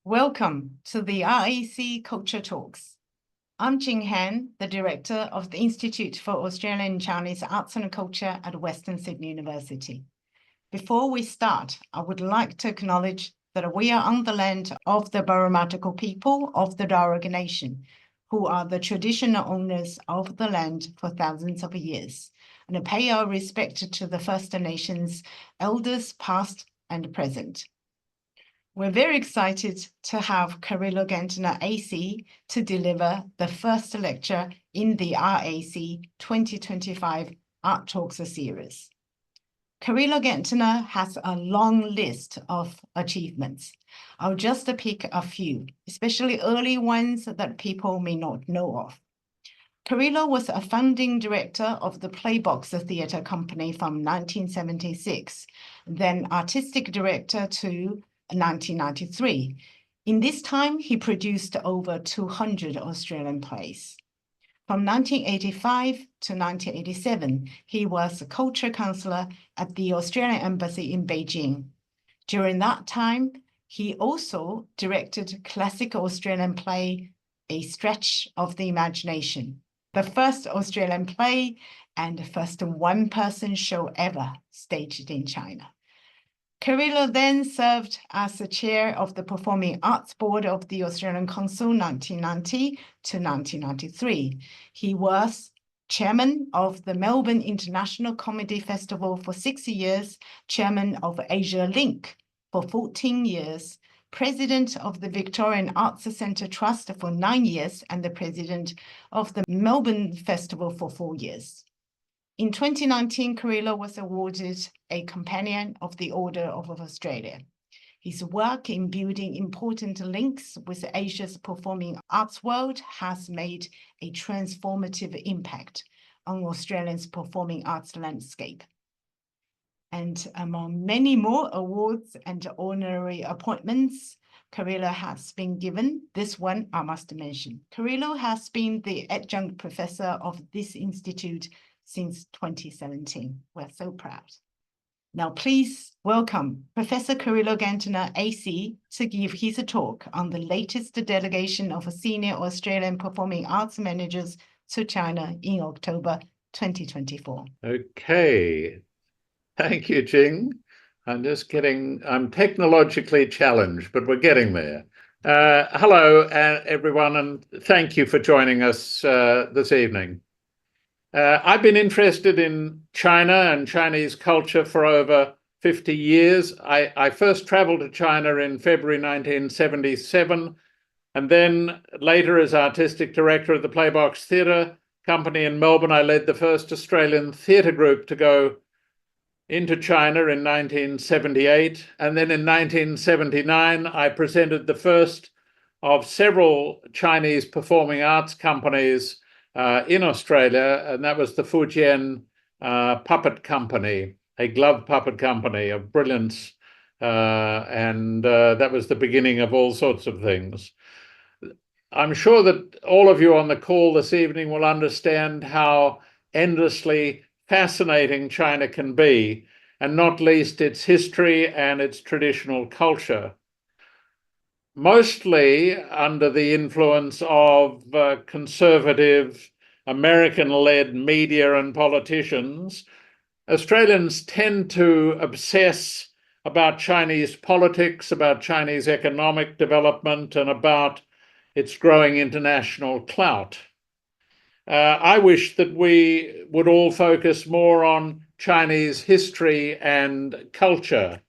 Welcome to the RAC Culture Talks. I'm Jing Han, the Director of the Institute for Australian and Chinese Arts and Culture at Western Sydney University. Before we start, I would like to acknowledge that we are on the land of the Baramatical people of the Darug Nation, who are the traditional owners of the land for thousands of years, and pay our respect to the First Nations elders past and present. We're very excited to have Carrillo Gantner AC to deliver the first lecture in the RAC 2025 Art Talks series. Carrillo Gantner has a long list of achievements. I'll just pick a few, especially early ones that people may not know of. Carrillo was a founding director of the Playbox Theatre Company from 1976, then artistic director to 1993. In this time, he produced over 200 Australian plays. From 1985 to 1987, he was a culture counsellor at the Australian Embassy in Beijing. During that time, he also directed classic Australian play, A Stretch of the Imagination, the first Australian play and the first one-person show ever staged in China. Carrillo then served as the chair of the Performing Arts Board of the Australian Council 1990 to 1993. He was chairman of the Melbourne International Comedy Festival for 6 years, chairman of Asia Link for 14 years, president of the Victorian Arts Centre Trust for 9 years, and the president of the Melbourne Festival for 4 years. In 2019, Carrillo was awarded a Companion of the Order of Australia. His work in building important links with Asia's performing arts world has made a transformative impact on Australia's performing arts landscape. And among many more awards and honorary appointments Carrillo has been given, this one I must mention. Carrillo has been the adjunct professor of this institute since 2017. We're so proud. Now, please welcome Professor Carrillo Gantner AC to give his talk on the latest delegation of senior Australian performing arts managers to China in October 2024. Okay. Thank you, Jing. I'm technologically challenged, but we're getting there. Hello, everyone, and thank you for joining us this evening. I've been interested in China and Chinese culture for over 50 years. I first traveled to China in February 1977, and then later as artistic director of the Playbox Theatre Company in Melbourne, I led the first Australian theatre group to go into China in 1978. And then in 1979, I presented the first of several Chinese performing arts companies in Australia, and that was the Fujian Puppet Company, a glove puppet company of brilliance, and that was the beginning of all sorts of things. I'm sure that all of you on the call this evening will understand how endlessly fascinating China can be, and not least its history and its traditional culture. Mostly under the influence of conservative American-led media and politicians, Australians tend to obsess about Chinese politics, about Chinese economic development, and about its growing international clout. I wish that we would all focus more on Chinese history and culture.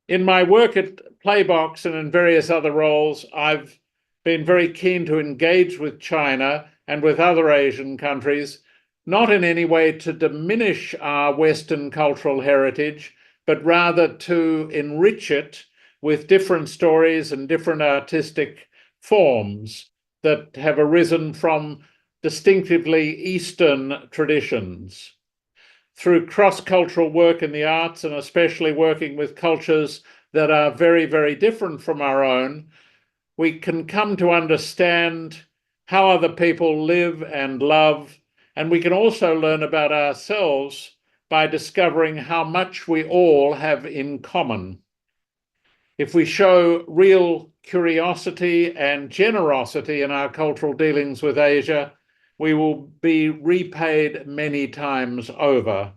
In my work at Playbox and in various other roles, I've been very keen to engage with China and with other Asian countries, not in any way to diminish our Western cultural heritage, but rather to enrich it with different stories and different artistic forms that have arisen from distinctively Eastern traditions. Through cross-cultural work in the arts, and especially working with cultures that are very, very different from our own, we can come to understand how other people live and love, and we can also learn about ourselves by discovering how much we all have in common. if we show real curiosity and generosity in our cultural dealings with Asia, we will be repaid many times over.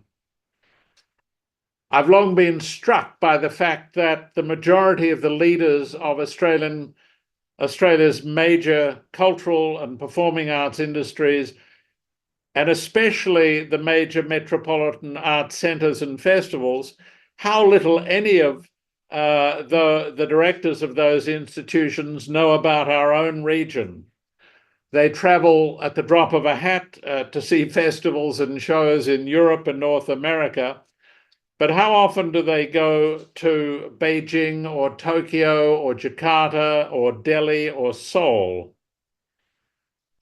I've long been struck by the fact that the majority of the leaders of Australia's major cultural and performing arts industries, and especially the major metropolitan art centres and festivals, how little any of the directors of those institutions know about our own region. They travel at the drop of a hat to see festivals and shows in Europe and North America. But how often do they go to Beijing or Tokyo or Jakarta or Delhi or Seoul?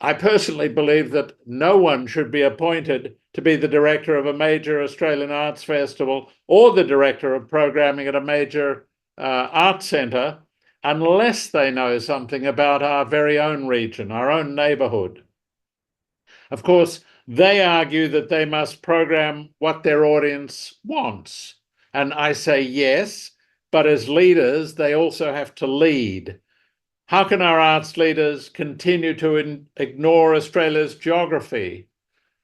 I personally believe that no one should be appointed to be the director of a major Australian arts festival or the director of programming at a major art centre unless they know something about our very own region, our own neighbourhood. Of course, they argue that they must program what their audience wants. And I say yes, but as leaders, they also have to lead. How can our arts leaders continue to ignore Australia's geography?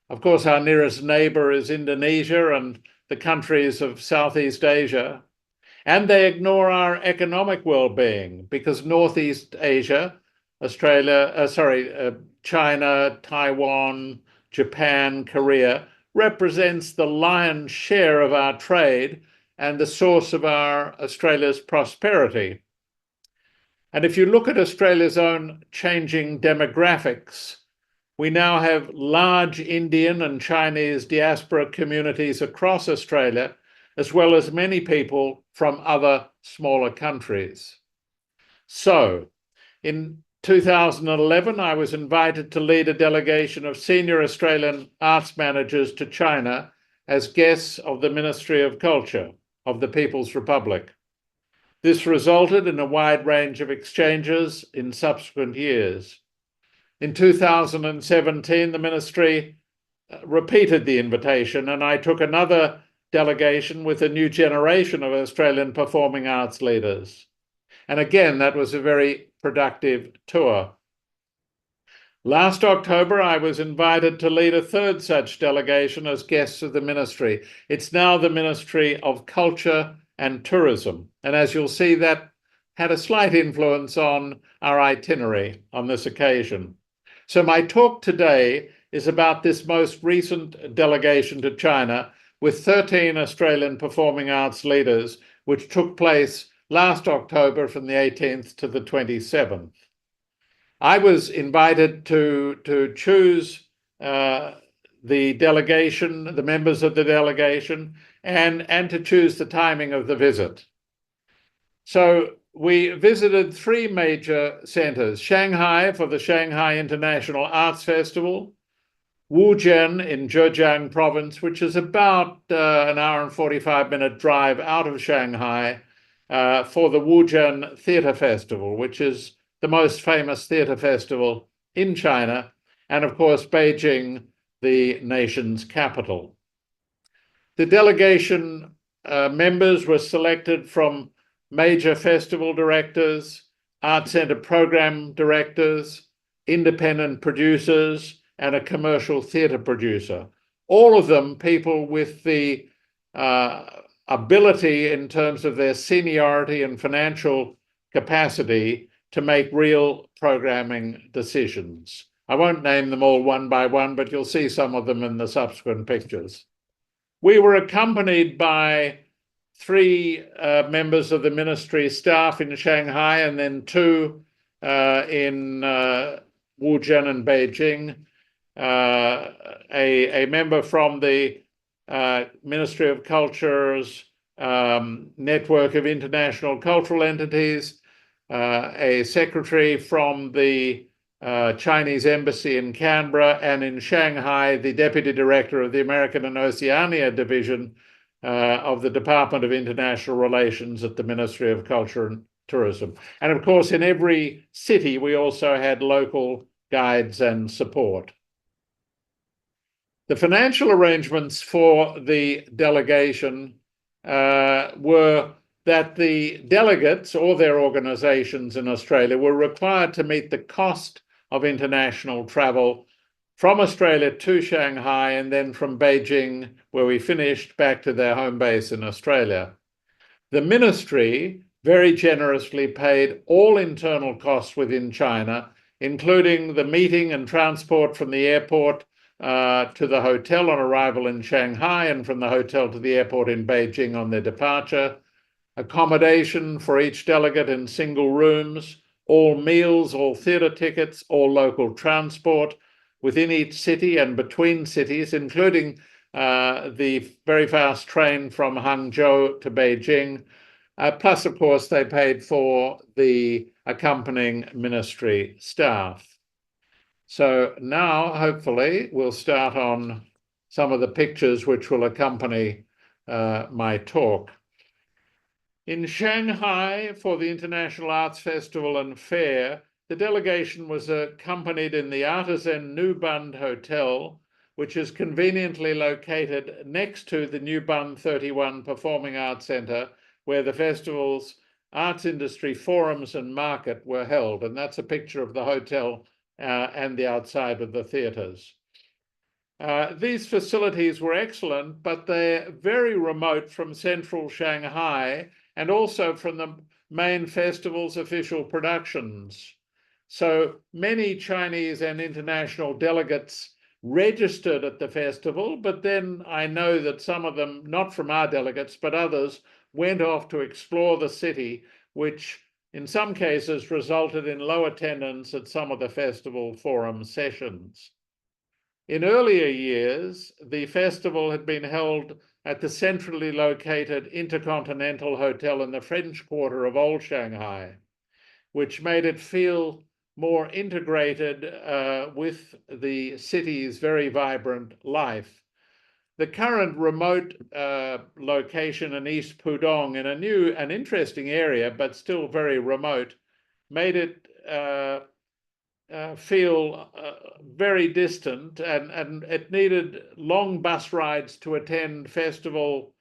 Of course, our nearest neighbour is Indonesia and the countries of Southeast Asia. And they ignore our economic well-being because Northeast Asia, China, Taiwan, Japan, Korea, represents the lion's share of our trade and the source of Australia's prosperity. And if you look at Australia's own changing demographics, we now have large Indian and Chinese diaspora communities across Australia, as well as many people from other smaller countries. So, in 2011, I was invited to lead a delegation of senior Australian arts managers to China as guests of the Ministry of Culture of the People's Republic. This resulted in a wide range of exchanges in subsequent years. In 2017, the Ministry repeated the invitation, and I took another delegation with a new generation of Australian performing arts leaders. And again, that was a very productive tour. Last October, I was invited to lead a third such delegation as guests of the Ministry. It's now the Ministry of Culture and Tourism. And as you'll see, that had a slight influence on our itinerary on this occasion. So my talk today is about this most recent delegation to China with 13 Australian performing arts leaders, which took place last October from the 18th to the 27th. I was invited to choose the delegation, the members of the delegation, and to choose the timing of the visit. So we visited three major centres: Shanghai for the Shanghai International Arts Festival, Wuzhen in Zhejiang province, which is about an hour and 45-minute drive out of Shanghai, for the Wuzhen Theatre Festival, which is the most famous theatre festival in China, and of course Beijing, the nation's capital. The delegation members were selected from major festival directors, art centre program directors, independent producers, and a commercial theatre producer. All of them people with the ability in terms of their seniority and financial capacity to make real programming decisions. I won't name them all one by one, but you'll see some of them in the subsequent pictures. We were accompanied by three members of the ministry staff in Shanghai and then two in Wuzhen and Beijing, a member from the Ministry of Culture's network of international cultural entities, a secretary from the Chinese embassy in Canberra, and in Shanghai, the deputy director of the American and Oceania division of the Department of International Relations at the Ministry of Culture and Tourism. And of course, in every city, we also had local guides and support. The financial arrangements for the delegation were that the delegates or their organizations in Australia were required to meet the cost of international travel from Australia to Shanghai and then from Beijing, where we finished, back to their home base in Australia. The ministry very generously paid all internal costs within China, including the meeting and transport from the airport to the hotel on arrival in Shanghai and from the hotel to the airport in Beijing on their departure, accommodation for each delegate in single rooms, all meals, all theatre tickets, all local transport within each city and between cities, including the very fast train from Hangzhou to Beijing. Plus, of course, they paid for the accompanying ministry staff. So now, hopefully, we'll start on some of the pictures which will accompany my talk. In Shanghai, for the International Arts Festival and Fair, the delegation was accompanied in the Artisan New Bund Hotel, which is conveniently located next to the New Bund 31 Performing Arts Centre, where the festival's arts industry forums and market were held. And that's a picture of the hotel and the outside of the theatres. These facilities were excellent, but they're very remote from central Shanghai and also from the main festival's official productions. So many Chinese and international delegates registered at the festival, but then I know that some of them, not from our delegates, but others, went off to explore the city, which in some cases resulted in low attendance at some of the festival forum sessions. In earlier years, the festival had been held at the centrally located Intercontinental Hotel in the French Quarter of Old Shanghai, which made it feel more integrated with the city's very vibrant life. The current remote location in East Pudong, in a new and interesting area, but still very remote, made it feel very distant, and it needed long bus rides to attend festival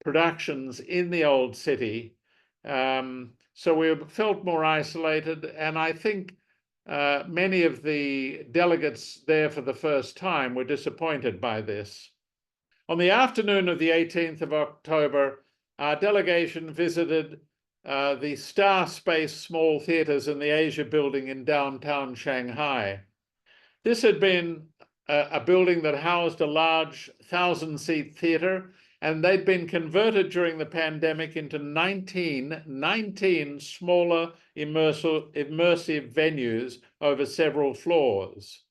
productions in the old city. So we felt more isolated, and I think many of the delegates there for the first time were disappointed by this. On the afternoon of the 18th of October, our delegation visited the Star Space Small Theatres in the Asia Building in downtown Shanghai. This had been a building that housed a large 1,000-seat theatre, and they'd been converted during the pandemic into 19 smaller immersive venues over several floors.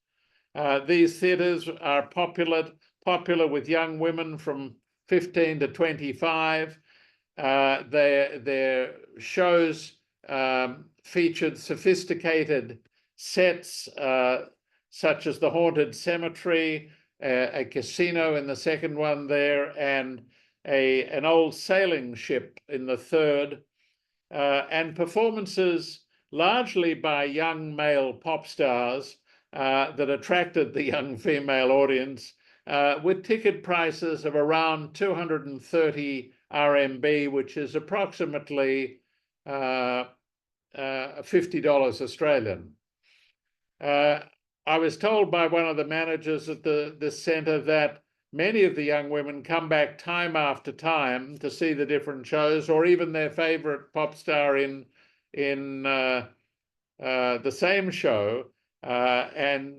These theatres are popular with young women from 15 to 25. Their shows featured sophisticated sets such as the Haunted Cemetery, a casino in the second one there, and an old sailing ship in the third, and performances largely by young male pop stars that attracted the young female audience, with ticket prices of around 230 RMB, which is approximately $50 Australian. I was told by one of the managers at the centre that many of the young women come back time after time to see the different shows, or even their favourite pop star in the same show. And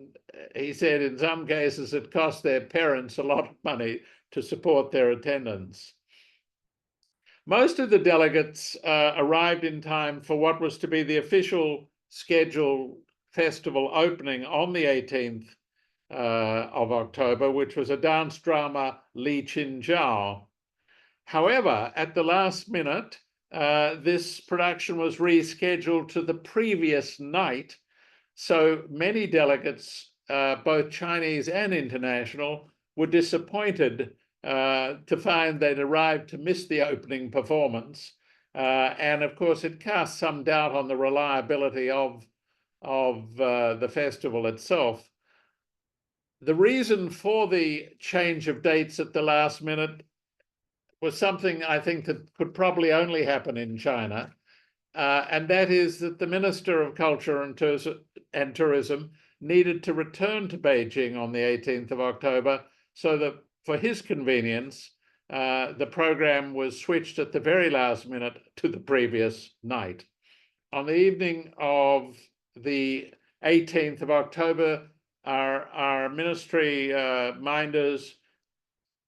he said in some cases it cost their parents a lot of money to support their attendance. Most of the delegates arrived in time for what was to be the official scheduled festival opening on the 18th of October, which was a dance drama, Li Qin Jiao. However, at the last minute, this production was rescheduled to the previous night. So many delegates, both Chinese and international, were disappointed to find they'd arrived to miss the opening performance. And of course, it cast some doubt on the reliability of the festival itself. The reason for the change of dates at the last minute was something I think that could probably only happen in China. And that is that the Minister of Culture and Tourism needed to return to Beijing on the 18th of October, so that for his convenience, the program was switched at the very last minute to the previous night. On the evening of the 18th of October, our ministry minders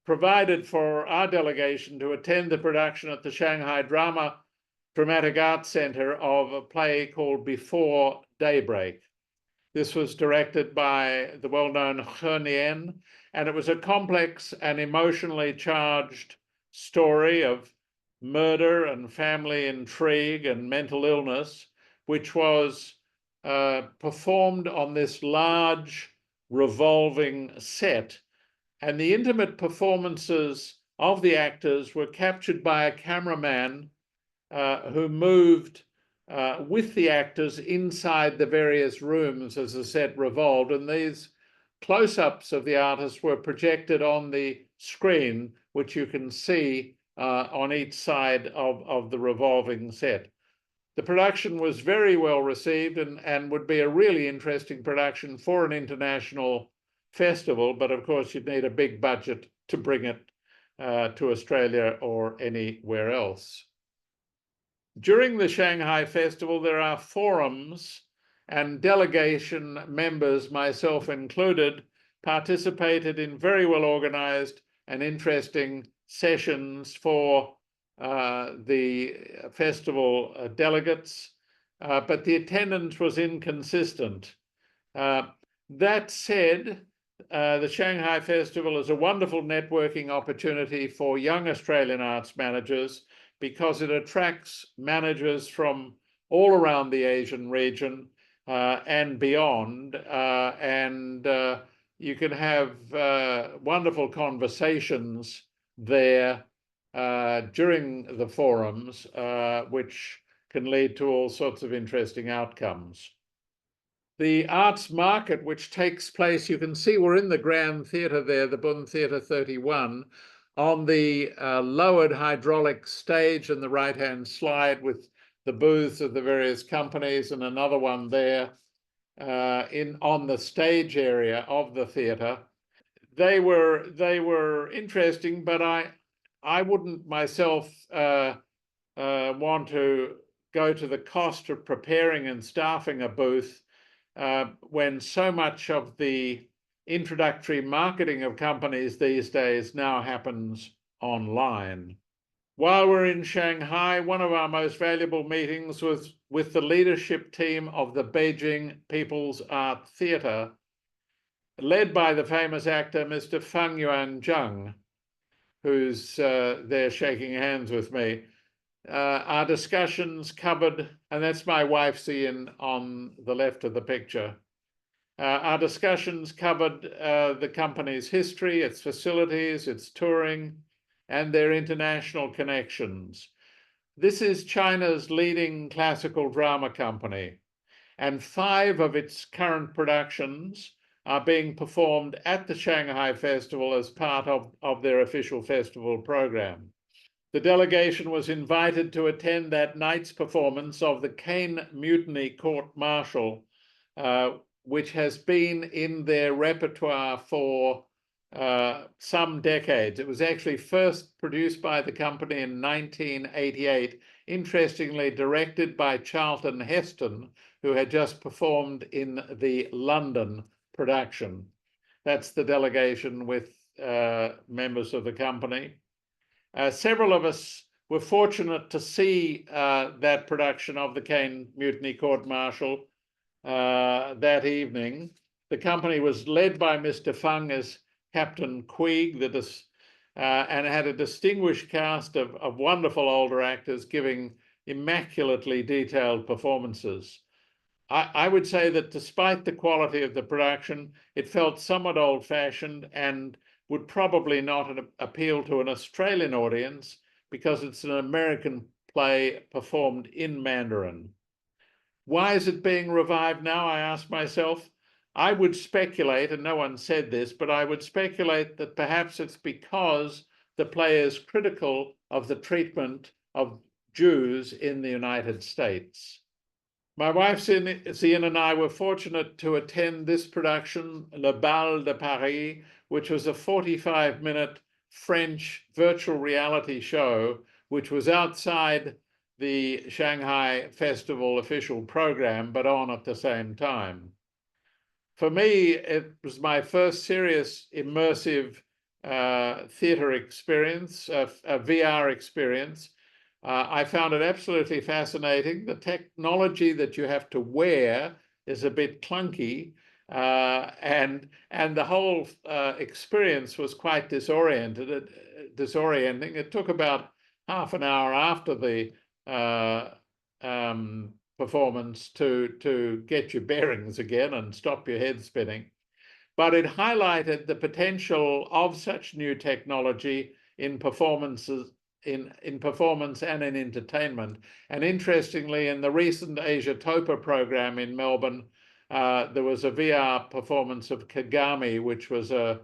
provided for our delegation to attend the production at the Shanghai Dramatic Arts Center of a play called Before Daybreak. This was directed by the well-known He Nian, and it was a complex and emotionally charged story of murder and family intrigue and mental illness, which was performed on this large revolving set. And the intimate performances of the actors were captured by a cameraman who moved with the actors inside the various rooms as the set revolved. And these close-ups of the artists were projected on the screen, which you can see on each side of the revolving set. The production was very well received and would be a really interesting production for an international festival, but of course you'd need a big budget to bring it to Australia or anywhere else. During the Shanghai Festival, there are forums, and delegation members, myself included, participated in very well organized and interesting sessions for the festival delegates, but the attendance was inconsistent. That said, the Shanghai Festival is a wonderful networking opportunity for young Australian arts managers, because it attracts managers from all around the Asian region and beyond. And you can have wonderful conversations there during the forums, which can lead to all sorts of interesting outcomes. The arts market, which takes place, you can see we're in the Grand Theatre there, the Bund Theatre 31, on the lowered hydraulic stage in the right-hand slide with the booths of the various companies, and another one there on the stage area of the theatre. They were interesting, but I wouldn't myself want to go to the cost of preparing and staffing a booth when so much of the introductory marketing of companies these days now happens online. While we're in Shanghai, one of our most valuable meetings was with the leadership team of the Beijing People's Art Theatre, led by the famous actor Mr. Feng Yuanzheng, who's there shaking hands with me. Our discussions covered, and that's my wife Ian on the left of the picture. Our discussions covered the company's history, its facilities, its touring, and their international connections. This is China's leading classical drama company, and 5 of its current productions are being performed at the Shanghai Festival as part of their official festival program. The delegation was invited to attend that night's performance of the Caine Mutiny Court-Martial, which has been in their repertoire for some decades. It was actually first produced by the company in 1988, interestingly directed by Charlton Heston, who had just performed in the London production. That's the delegation with members of the company. Several of us were fortunate to see that production of the Caine Mutiny Court-Martial that evening. The company was led by Mr. Feng as Captain Queeg, and had a distinguished cast of wonderful older actors giving immaculately detailed performances. I would say that despite the quality of the production, it felt somewhat old-fashioned and would probably not appeal to an Australian audience because it's an American play performed in Mandarin. Why is it being revived now, I ask myself? I would speculate, and no one said this, but I would speculate that perhaps it's because the play is critical of the treatment of Jews in the United States. My wife Sian and I were fortunate to attend this production, Le Bal de Paris, which was a 45-minute French virtual reality show, which was outside the Shanghai Festival official program, but on at the same time. For me, it was my first serious immersive theatre experience, a VR experience. I found it absolutely fascinating. The technology that you have to wear is a bit clunky, and the whole experience was quite disorienting. It took about half an hour after the performance to get your bearings again and stop your head spinning. But it highlighted the potential of such new technology in performances, in performance and in entertainment. And interestingly, in the recent Asia Topa program in Melbourne, there was a VR performance of Kagami, which was a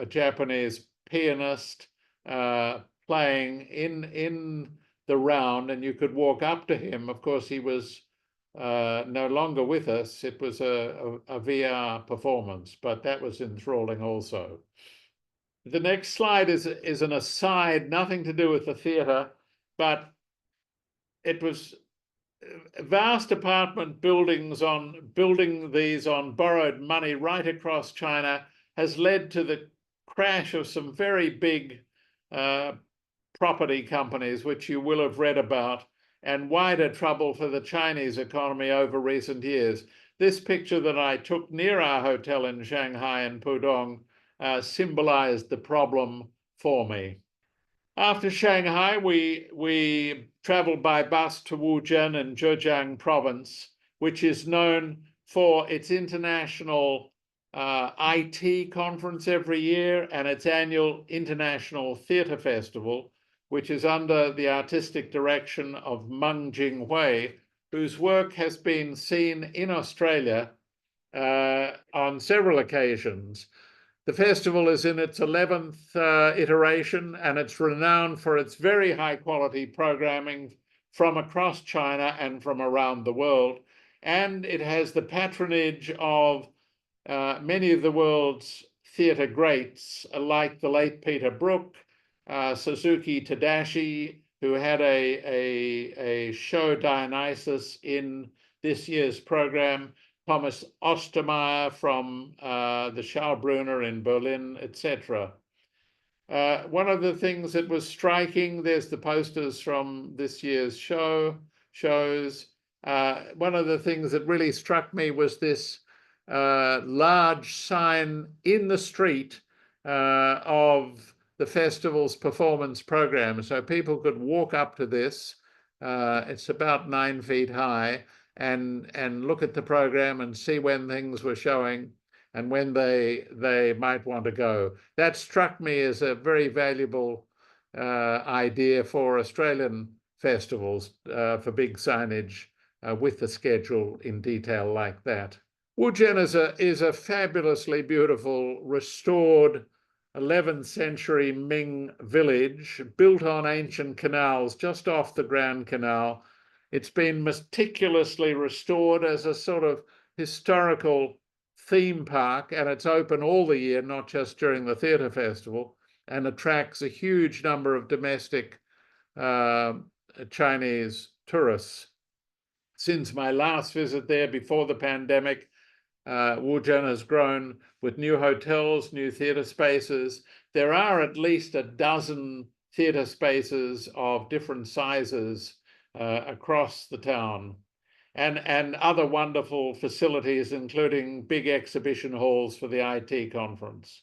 Japanese pianist playing in the round, and you could walk up to him. Of course, he was no longer with us. It was a VR performance, but that was enthralling also. The next slide is an aside, nothing to do with the theatre, but it was vast apartment buildings building these on borrowed money right across China has led to the crash of some very big property companies, which you will have read about, and wider trouble for the Chinese economy over recent years. This picture that I took near our hotel in Shanghai and Pudong symbolized the problem for me. After Shanghai, we traveled by bus to Wuzhen in Zhejiang province, which is known for its international IT conference every year and its annual International Theatre Festival, which is under the artistic direction of Meng Jinghui, whose work has been seen in Australia on several occasions. The festival is in its 11th iteration, and it's renowned for its very high quality programming from across China and from around the world. And it has the patronage of many of the world's theatre greats, like the late Peter Brook, Suzuki Tadashi, who had a show Dionysus in this year's program, Thomas Ostermeyer from the Schaubrunnen in Berlin, etc. One of the things that was striking, there's the posters from this year's shows. One of the things that really struck me was this large sign in the street of the festival's performance program. So people could walk up to this. It's about 9 feet high, and look at the program and see when things were showing and when they might want to go. That struck me as a very valuable idea for Australian festivals, for big signage with the schedule in detail like that. Wuzhen is a fabulously beautiful, restored 11th century Ming village built on ancient canals just off the Grand Canal. It's been meticulously restored as a sort of historical theme park, and it's open all the year, not just during the theatre festival, and attracts a huge number of domestic Chinese tourists. Since my last visit there before the pandemic, Wuzhen has grown with new hotels, new theatre spaces. There are at least a dozen theatre spaces of different sizes across the town, and other wonderful facilities, including big exhibition halls for the IT conference.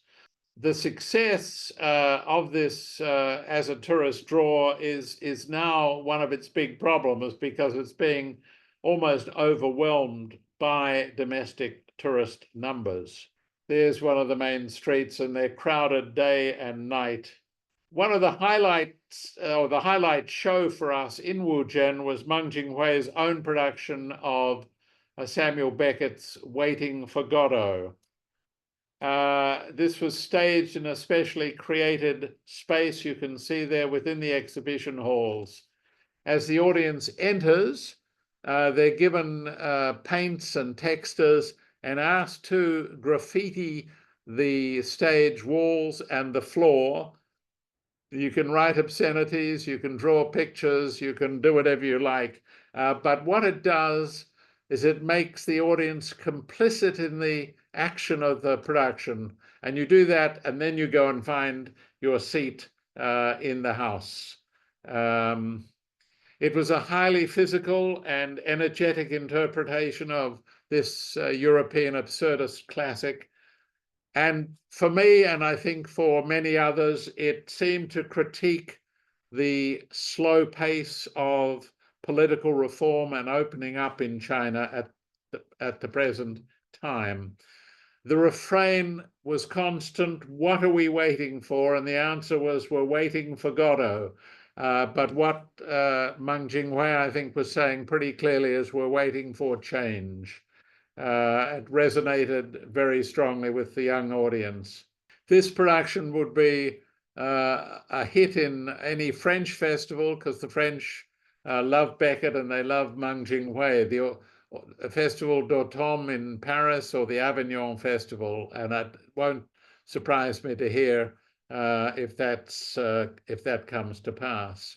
The success of this as a tourist draw is now one of its big problems, because it's being almost overwhelmed by domestic tourist numbers. There's one of the main streets, and they're crowded day and night. One of the highlights, or the highlight show for us in Wuzhen, was Meng Jinghui's own production of Samuel Beckett's Waiting for Godot. This was staged in a specially created space you can see there within the exhibition halls. As the audience enters, they're given paints and textures and asked to graffiti the stage walls and the floor. You can write obscenities, you can draw pictures, you can do whatever you like. But what it does is it makes the audience complicit in the action of the production. And you do that, and then you go and find your seat in the house. It was a highly physical and energetic interpretation of this European absurdist classic. And for me, and I think for many others, it seemed to critique the slow pace of political reform and opening up in China at the present time. The refrain was constant, what are we waiting for? And the answer was, we're waiting for Godot. But what Meng Jinghui, I think, was saying pretty clearly is we're waiting for change. It resonated very strongly with the young audience. This production would be a hit in any French festival because the French love Beckett and they love Meng Jinghui. The Festival d'Automne in Paris or the Avignon Festival, and it won't surprise me to hear if that comes to pass.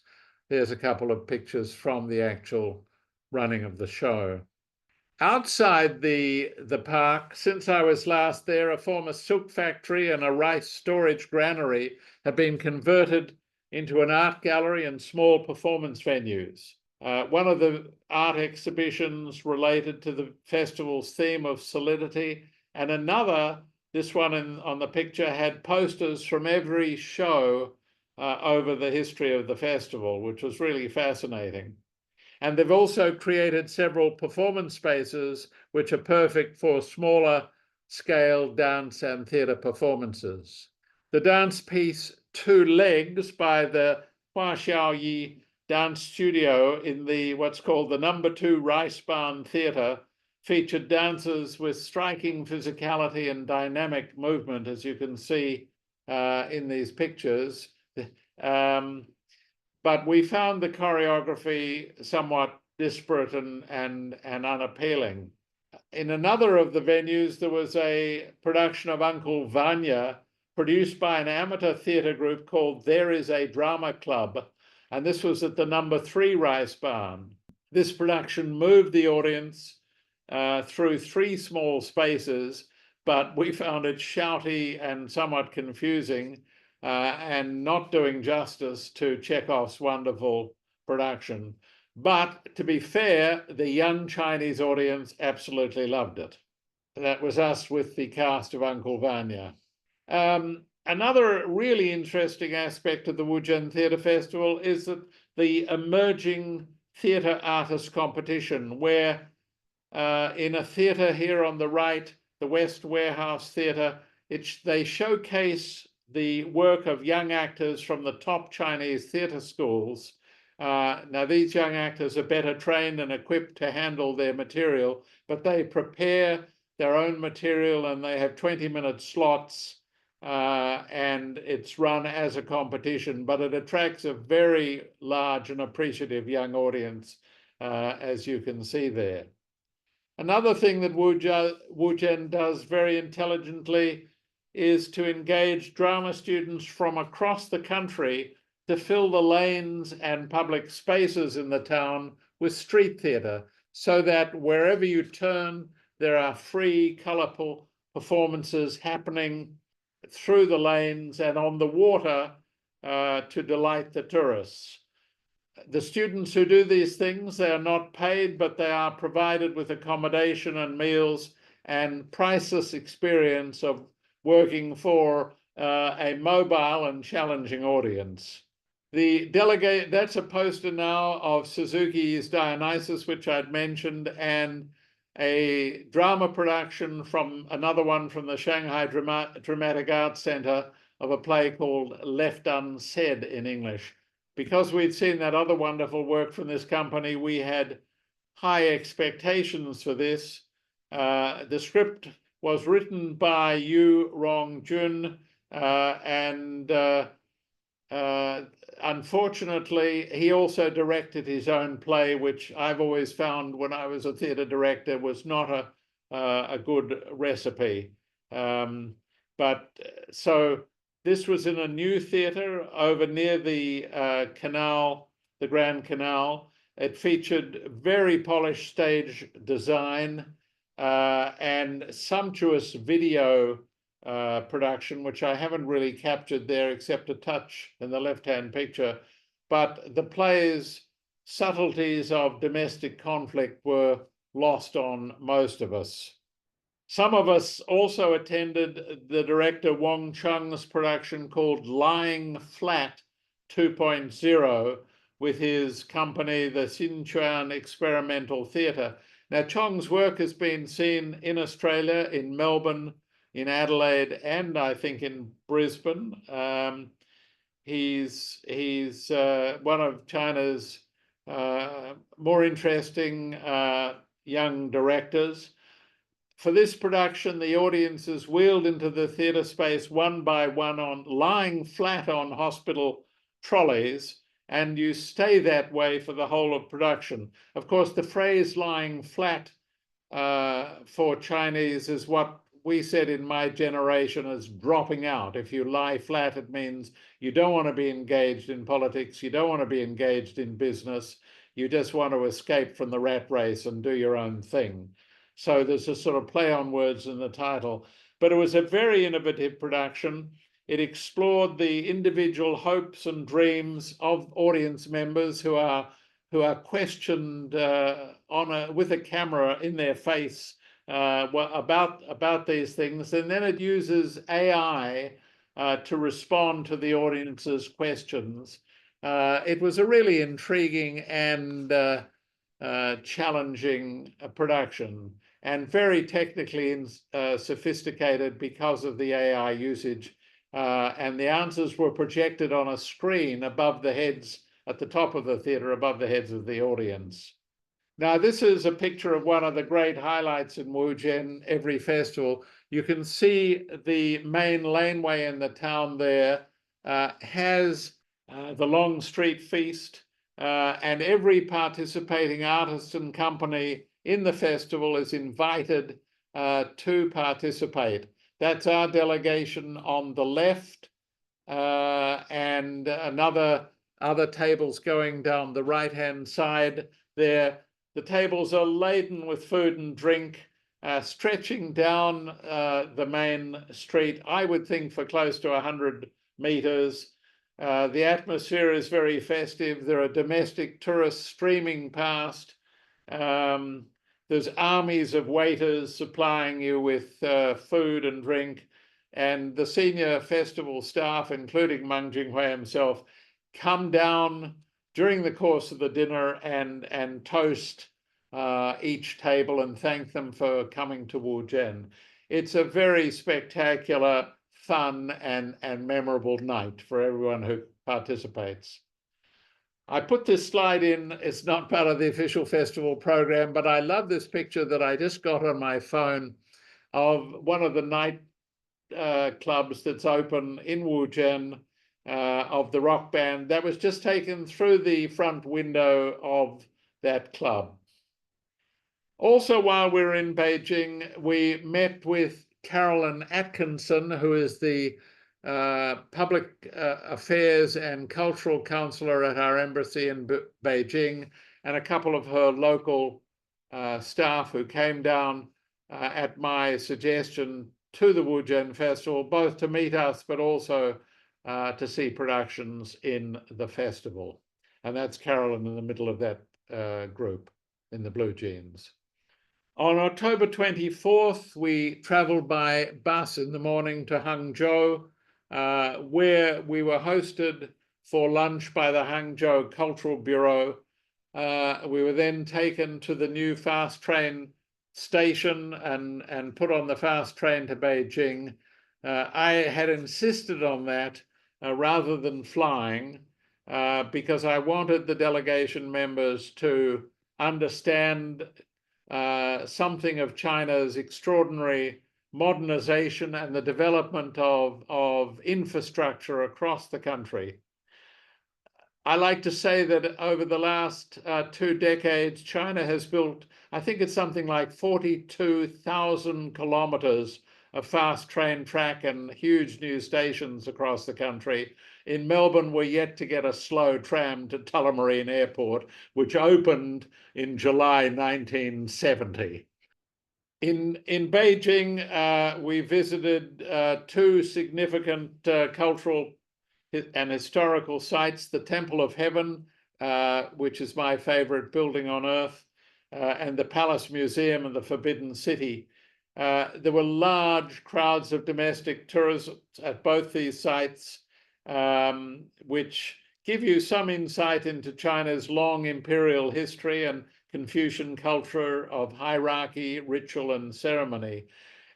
There's a couple of pictures from the actual running of the show. Outside the park, since I was last there, a former silk factory and a rice storage granary have been converted into an art gallery and small performance venues. One of the art exhibitions related to the festival's theme of solidity, and another, this one on the picture, had posters from every show over the history of the festival, which was really fascinating. And they've also created several performance spaces which are perfect for smaller scale dance and theatre performances. The dance piece Two Legs by the Hua Xiaoyi Dance Studio in the what's called the No. 2 Rice Barn Theatre featured dancers with striking physicality and dynamic movement, as you can see in these pictures. But we found the choreography somewhat disparate and unappealing. In another of the venues, there was a production of Uncle Vanya produced by an amateur theatre group called There Is a Drama Club, and this was at the No. 3 Rice Barn. This production moved the audience through 3 small spaces, but we found it shouty and somewhat confusing and not doing justice to Chekhov's wonderful production. But to be fair, the young Chinese audience absolutely loved it. That was us with the cast of Uncle Vanya. Another really interesting aspect of the Wuzhen Theatre Festival is that the emerging theatre artist competition, where in a theatre here on the right, the West Warehouse Theatre, they showcase the work of young actors from the top Chinese theatre schools. Now, these young actors are better trained and equipped to handle their material, but they prepare their own material and they have 20-minute slots, and it's run as a competition, but it attracts a very large and appreciative young audience, as you can see there. Another thing that Wuzhen does very intelligently is to engage drama students from across the country to fill the lanes and public spaces in the town with street theatre, so that wherever you turn, there are free, colourful performances happening through the lanes and on the water to delight the tourists. The students who do these things, they are not paid, but they are provided with accommodation and meals and priceless experience of working for a mobile and challenging audience. That's a poster now of Suzuki's Dionysus, which I'd mentioned, and a drama production from another one from the Shanghai Dramatic Arts Center of a play called Left Unsaid in English. Because we'd seen that other wonderful work from this company, we had high expectations for this. The script was written by Yu Rongjun, and unfortunately, he also directed his own play, which I've always found when I was a theatre director was not a good recipe. So this was in a new theatre over near the canal, the Grand Canal. It featured very polished stage design and sumptuous video production, which I haven't really captured there except a touch in the left-hand picture. But the play's subtleties of domestic conflict were lost on most of us. Some of us also attended the director Wong Chung's production called Lying Flat 2.0 with his company, the Sichuan Experimental Theatre. Now, Chong's work has been seen in Australia, in Melbourne, in Adelaide, and I think in Brisbane. He's one of China's more interesting young directors. For this production, the audiences wheeled into the theatre space one by one lying flat on hospital trolleys, and you stay that way for the whole of production. Of course, the phrase lying flat for Chinese is what we said in my generation as dropping out. If you lie flat, it means you don't want to be engaged in politics, you don't want to be engaged in business, you just want to escape from the rat race and do your own thing. So there's a sort of play on words in the title, but it was a very innovative production. It explored the individual hopes and dreams of audience members who are questioned with a camera in their face about these things, and then it uses AI to respond to the audience's questions. It was a really intriguing and challenging production, and very technically sophisticated because of the AI usage. And the answers were projected on a screen above the heads, at the top of the theatre, above the heads of the audience. Now, this is a picture of one of the great highlights in Wuzhen every festival. You can see the main laneway in the town there has the Long Street Feast, and every participating artist and company in the festival is invited to participate. That's our delegation on the left, and other tables going down the right-hand side there. The tables are laden with food and drink, stretching down the main street, I would think for close to 100 meters. The atmosphere is very festive. There are domestic tourists streaming past. There's armies of waiters supplying you with food and drink. And the senior festival staff, including Meng Jinghui himself, come down during the course of the dinner and toast each table and thank them for coming to Wuzhen. It's a very spectacular, fun and memorable night for everyone who participates. I put this slide in, it's not part of the official festival program, but I love this picture that I just got on my phone of one of the night clubs that's open in Wuzhen, of the rock band. That was just taken through the front window of that club. Also, while we were in Beijing, we met with Carolyn Atkinson, who is the public affairs and cultural counselor at our embassy in Beijing, and a couple of her local staff who came down at my suggestion to the Wuzhen Festival, both to meet us, but also to see productions in the festival. And that's Carolyn in the middle of that group in the blue jeans. On October 24th, we traveled by bus in the morning to Hangzhou, where we were hosted for lunch by the Hangzhou Cultural Bureau. We were then taken to the new fast train station and put on the fast train to Beijing. I had insisted on that rather than flying because I wanted the delegation members to understand something of China's extraordinary modernization and the development of infrastructure across the country. I like to say that over the last 2 decades, China has built, I think it's something like 42,000 kilometers of fast train track and huge new stations across the country. In Melbourne, we're yet to get a slow tram to Tullamarine Airport, which opened in July 1970. In Beijing, we visited 2 significant cultural and historical sites, the Temple of Heaven, which is my favorite building on earth, and the Palace Museum and the Forbidden City. There were large crowds of domestic tourists at both these sites, which give you some insight into China's long imperial history and Confucian culture of hierarchy, ritual, and ceremony.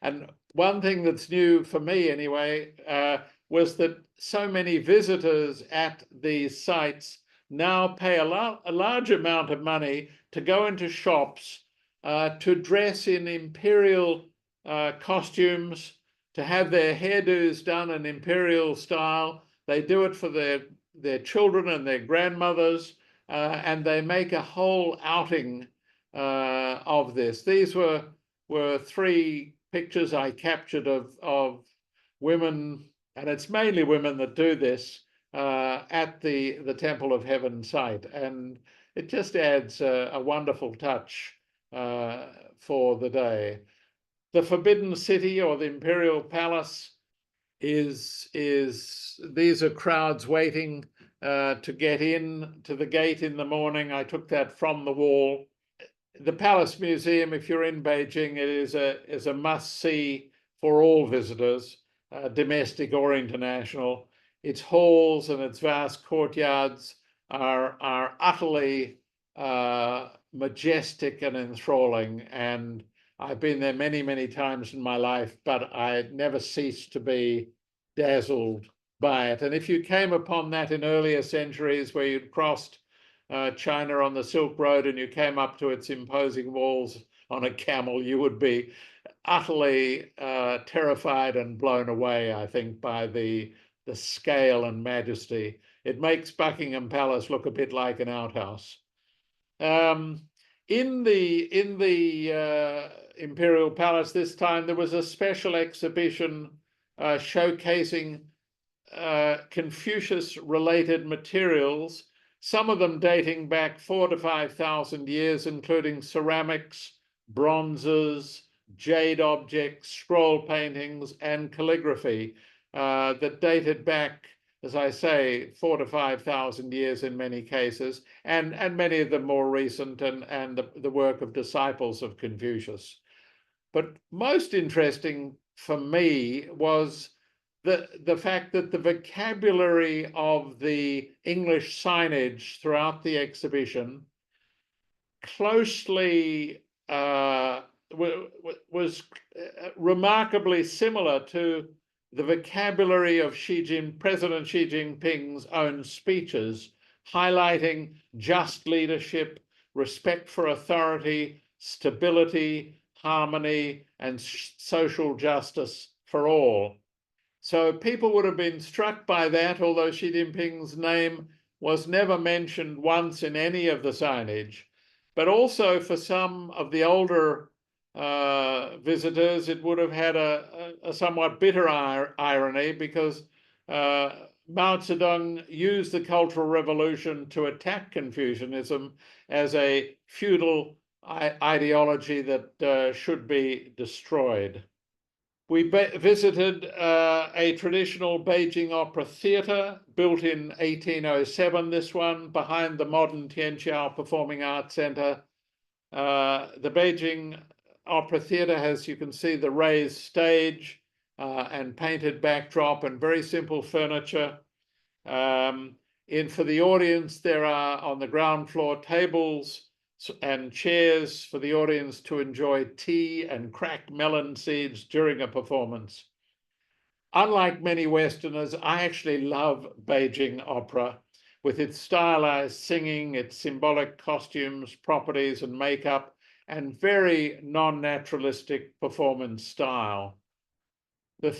And one thing that's new for me anyway, was that so many visitors at these sites now pay a large amount of money to go into shops, to dress in imperial costumes, to have their hairdos done in imperial style. They do it for their children and their grandmothers, and they make a whole outing of this. These were 3 pictures I captured of women, and it's mainly women that do this, at the Temple of Heaven site. And it just adds a wonderful touch for the day. The Forbidden City, or the Imperial Palace, these are crowds waiting to get in to the gate in the morning. I took that from the wall. The Palace Museum, if you're in Beijing, it is a must-see for all visitors, domestic or international. Its halls and its vast courtyards are utterly majestic and enthralling, and I've been there many, many times in my life, but I never ceased to be dazzled by it. And if you came upon that in earlier centuries, where you'd crossed China on the Silk Road and you came up to its imposing walls on a camel, you would be utterly terrified and blown away, I think, by the scale and majesty. It makes Buckingham Palace look a bit like an outhouse. In the Imperial Palace this time, there was a special exhibition showcasing Confucius-related materials, some of them dating back 4,000 to 5,000 years, including ceramics, bronzes, jade objects, scroll paintings, and calligraphy that dated back, as I say, 4,000 to 5,000 years in many cases, and many of them more recent, and the work of disciples of Confucius. But most interesting for me was the fact that the vocabulary of the English signage throughout the exhibition closely was remarkably similar to the vocabulary of President Xi Jinping's own speeches, highlighting just leadership, respect for authority, stability, harmony, and social justice for all. So people would have been struck by that, although Xi Jinping's name was never mentioned once in any of the signage. But also for some of the older visitors, it would have had a somewhat bitter irony, because Mao Zedong used the Cultural Revolution to attack Confucianism as a feudal ideology that should be destroyed. We visited a traditional Beijing opera theatre built in 1807, this one, behind the modern Tianqiao Performing Arts Centre. The Beijing Opera Theatre has, you can see, the raised stage and painted backdrop and very simple furniture. For the audience, there are on the ground floor tables and chairs for the audience to enjoy tea and cracked melon seeds during a performance. Unlike many Westerners, I actually love Beijing opera, with its stylized singing, its symbolic costumes, properties, and makeup, and very non-naturalistic performance style. This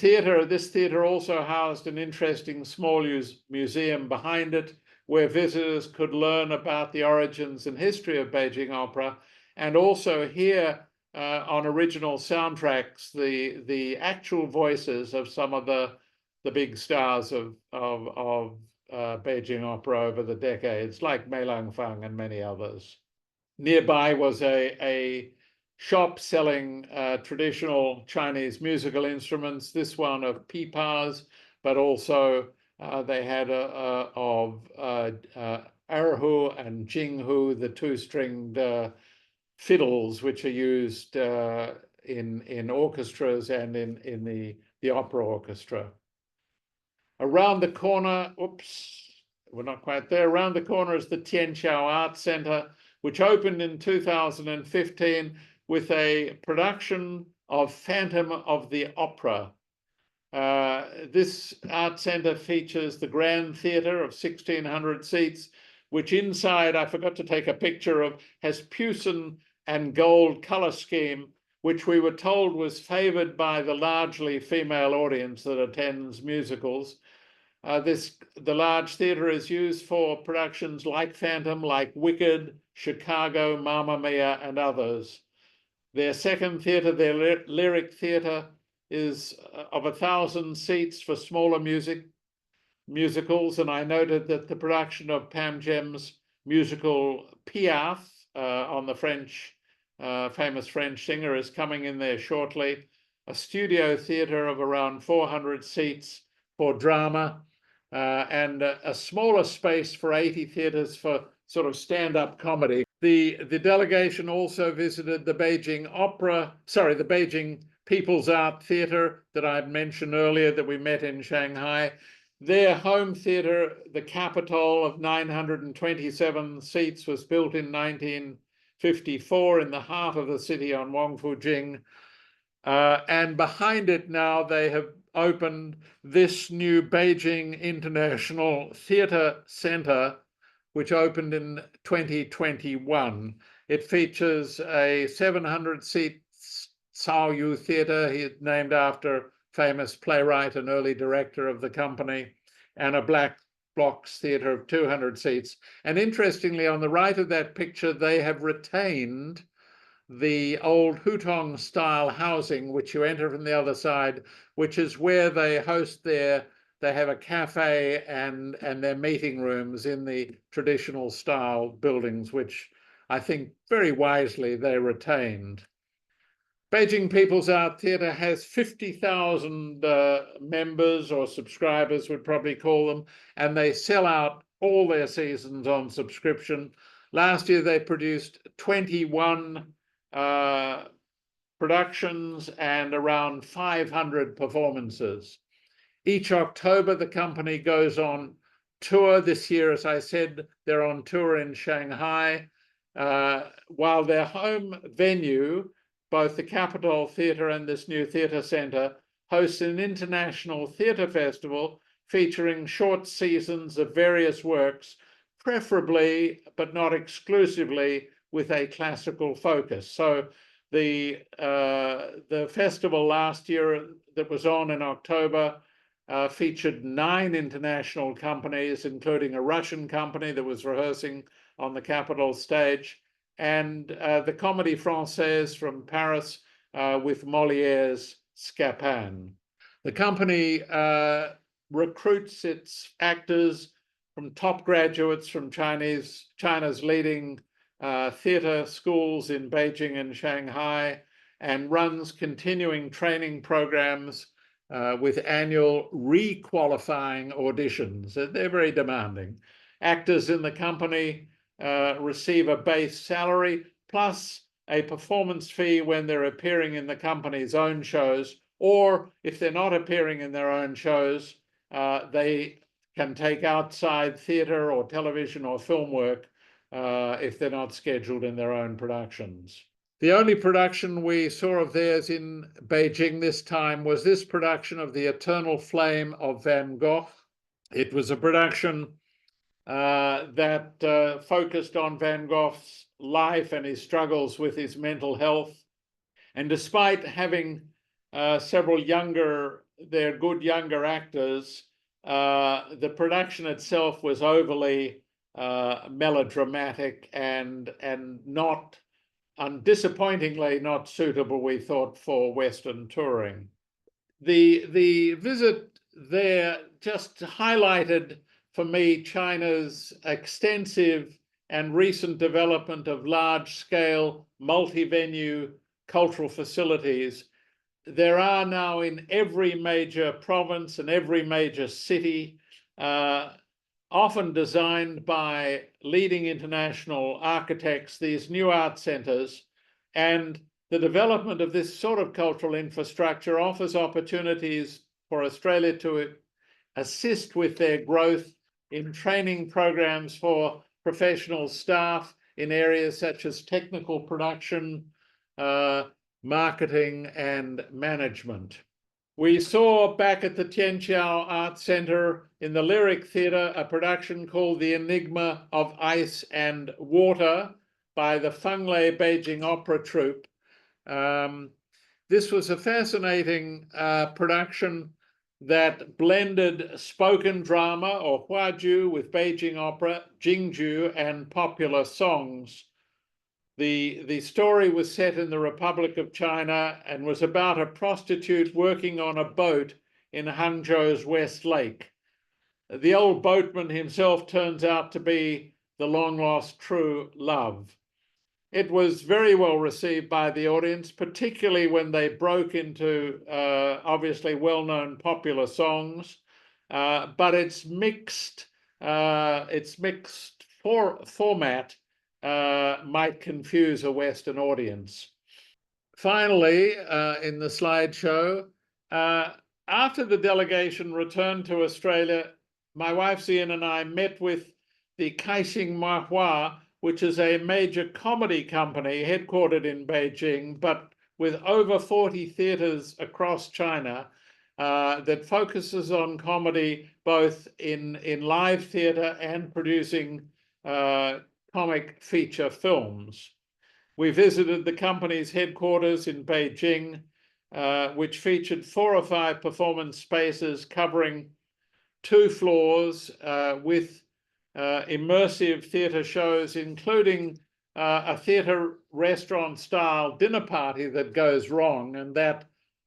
theatre also housed an interesting small museum behind it, where visitors could learn about the origins and history of Beijing opera, and also hear on original soundtracks the actual voices of some of the big stars of Beijing opera over the decades, like Mei Lang Fang and many others. Nearby was a shop selling traditional Chinese musical instruments, this one of pipas, but also they had of erhu and jinghu, the two-stringed fiddles, which are used in orchestras and in the opera orchestra. Around the corner, oops, we're not quite there. Around the corner is the Tianqiao Art Center, which opened in 2015 with a production of Phantom of the Opera. This art center features the Grand Theatre of 1,600 seats, which inside, I forgot to take a picture of, has Pewson and gold color scheme, which we were told was favored by the largely female audience that attends musicals. The large theatre is used for productions like Phantom, like Wicked, Chicago, Mamma Mia, and others. Their second theatre, their lyric theatre, is of 1,000 seats for smaller musicals, and I noted that the production of Pam Gem's musical Piaf on the famous French singer is coming in there shortly. A studio theatre of around 400 seats for drama, and a smaller space for 80 theatres for sort of stand-up comedy. The delegation also visited the Beijing People's Art Theatre that I'd mentioned earlier, that we met in Shanghai. Their home theatre, the Capitol of 927 seats, was built in 1954 in the heart of the city on Wangfujing. And behind it now, they have opened this new Beijing International Theatre Center, which opened in 2021. It features a 700-seat Cao Yu Theatre, named after famous playwright and early director of the company, and a black box theatre of 200 seats. And interestingly, on the right of that picture, they have retained the old Hutong-style housing, which you enter from the other side, which is where they host they have a cafe and their meeting rooms in the traditional style buildings, which I think very wisely they retained. Beijing People's Art Theatre has 50,000 members, or subscribers would probably call them, and they sell out all their seasons on subscription. Last year they produced 21 productions and around 500 performances. Each October, the company goes on tour. This year, as I said, they're on tour in Shanghai, while their home venue, both the Capitol Theatre and this new theatre centre, hosts an international theatre festival featuring short seasons of various works, preferably, but not exclusively, with a classical focus. So the festival last year that was on in October featured 9 international companies, including a Russian company that was rehearsing on the Capitol stage, and the Comédie Française from Paris with Molière's Scapin. The company recruits its actors from top graduates from China's leading theatre schools in Beijing and Shanghai, and runs continuing training programs with annual re-qualifying auditions. They're very demanding. Actors in the company receive a base salary plus a performance fee when they're appearing in the company's own shows, or if they're not appearing in their own shows, they can take outside theatre or television or film work if they're not scheduled in their own productions. The only production we saw of theirs in Beijing this time was this production of The Eternal Flame of Van Gogh. It was a production that focused on Van Gogh's life and his struggles with his mental health. And despite having several younger they're good younger actors. The production itself was overly melodramatic and not, disappointingly, not suitable, we thought, for Western touring. The visit there just highlighted for me China's extensive and recent development of large-scale, multi-venue cultural facilities. There are now in every major province and every major city, often designed by leading international architects, these new art centres, and the development of this sort of cultural infrastructure offers opportunities for Australia to assist with their growth in training programs for professional staff in areas such as technical production, marketing, and management. We saw back at the Tianqiao Art Centre in the Lyric Theatre a production called The Enigma of Ice and Water by the Fenglei Beijing Opera Troupe. This was a fascinating production that blended spoken drama or Huaju with Beijing opera, Jingju, and popular songs. The story was set in the Republic of China and was about a prostitute working on a boat in Hangzhou's West Lake. The old boatman himself turns out to be the long-lost true love. It was very well received by the audience, particularly when they broke into obviously well-known popular songs, but its mixed format might confuse a Western audience. Finally, in the slideshow, after the delegation returned to Australia, my wife Ian and I met with the Kaixing Mahua, which is a major comedy company headquartered in Beijing, but with over 40 theatres across China, that focuses on comedy both in live theatre and producing comic feature films. We visited the company's headquarters in Beijing, which featured 4 or 5 performance spaces covering 2 floors with immersive theatre shows, including a theatre restaurant style dinner party that goes wrong, and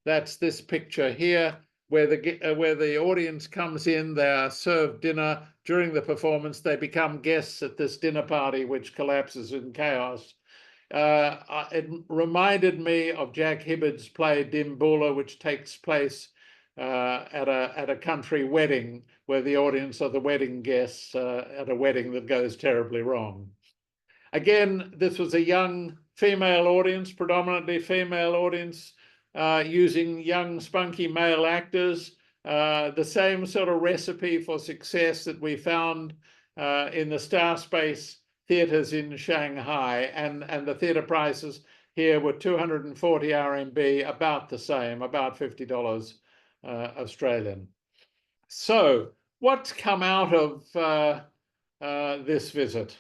that's this picture here, where the audience comes in, they are served dinner during the performance, they become guests at this dinner party, which collapses in chaos. It reminded me of Jack Hibbard's play Dimboola, which takes place at a country wedding, where the audience are the wedding guests at a wedding that goes terribly wrong. Again, this was a young female audience, predominantly female audience, using young, spunky male actors, the same sort of recipe for success that we found in the Star Space theatres in Shanghai, and the theatre prices here were 240 RMB, about the same, about $50 Australian. So what's come out of this visit?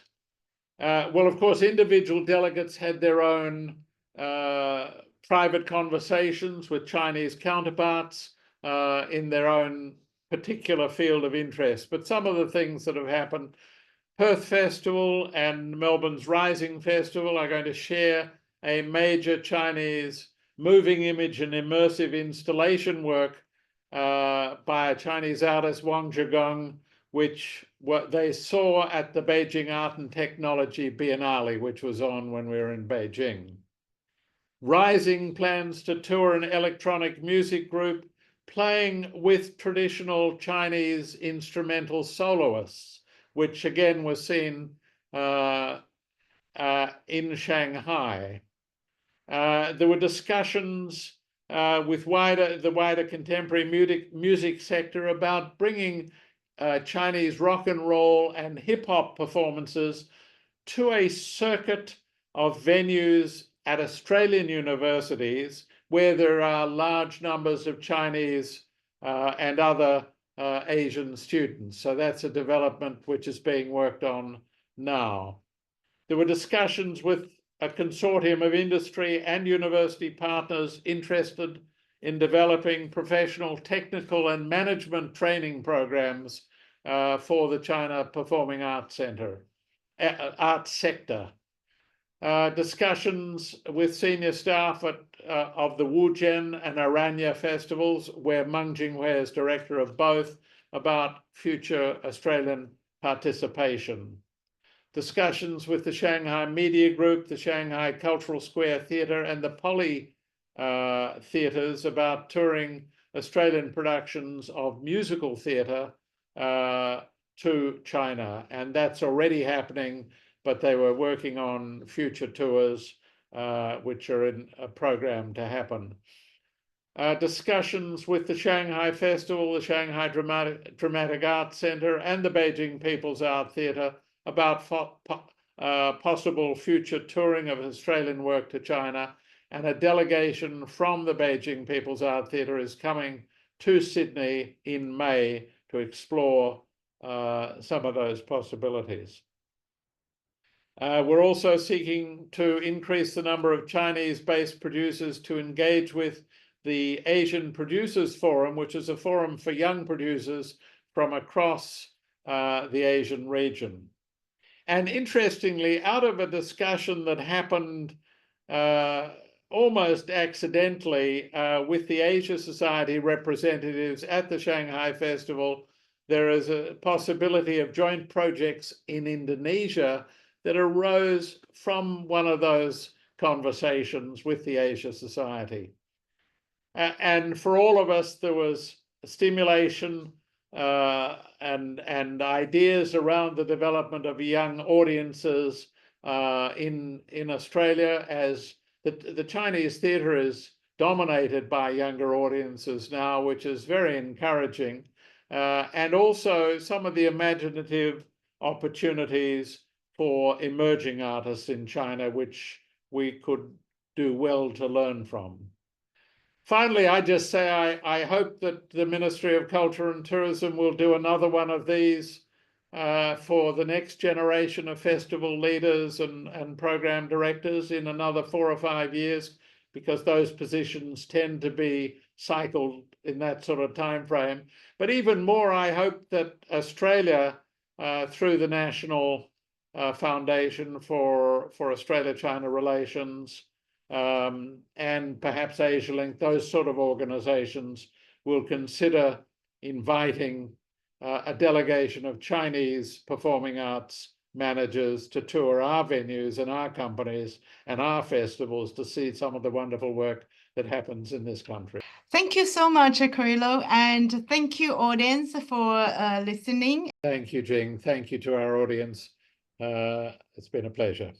Well, of course, individual delegates had their own private conversations with Chinese counterparts in their own particular field of interest. But some of the things that have happened, Perth Festival and Melbourne's Rising Festival are going to share a major Chinese moving image and immersive installation work by a Chinese artist, Wang Zhigong, which they saw at the Beijing Art and Technology Biennale, which was on when we were in Beijing. Rising plans to tour an electronic music group playing with traditional Chinese instrumental soloists, which again was seen in Shanghai. There were discussions with the wider contemporary music sector about bringing Chinese rock and roll and hip hop performances to a circuit of venues at Australian universities where there are large numbers of Chinese and other Asian students. So that's a development which is being worked on now. There were discussions with a consortium of industry and university partners interested in developing professional, technical, and management training programs for the China Performing Arts sector. Discussions with senior staff of the Wuzhen and Aranya festivals, where Meng Jinghui is director of both, about future Australian participation. Discussions with the Shanghai Media Group, the Shanghai Cultural Square Theatre, and the Poly theatres about touring Australian productions of musical theatre to China. And that's already happening, but they were working on future tours, which are in a program to happen. Discussions with the Shanghai Festival, the Shanghai Dramatic Arts Centre, and the Beijing People's Art Theatre about possible future touring of Australian work to China. And a delegation from the Beijing People's Art Theatre is coming to Sydney in May to explore some of those possibilities. We're also seeking to increase the number of Chinese-based producers to engage with the Asian Producers Forum, which is a forum for young producers from across the Asian region. And interestingly, out of a discussion that happened almost accidentally with the Asia Society representatives at the Shanghai Festival, there is a possibility of joint projects in Indonesia that arose from one of those conversations with the Asia Society. And for all of us, there was stimulation and ideas around the development of young audiences in Australia, as the Chinese theatre is dominated by younger audiences now, which is very encouraging, and also some of the imaginative opportunities for emerging artists in China, which we could do well to learn from. Finally, I just say I hope that the Ministry of Culture and Tourism will do another one of these for the next generation of festival leaders and program directors in another 4 or 5 years, because those positions tend to be cycled in that sort of time frame. But even more, I hope that Australia, through the National Foundation for Australia-China Relations, and perhaps AsiaLink, those sort of organizations will consider inviting a delegation of Chinese performing arts managers to tour our venues and our companies and our festivals to see some of the wonderful work that happens in this country. Thank you so much, Carrillo, and thank you, audience, for listening. Thank you, Jing. Thank you to our audience. It's been a pleasure.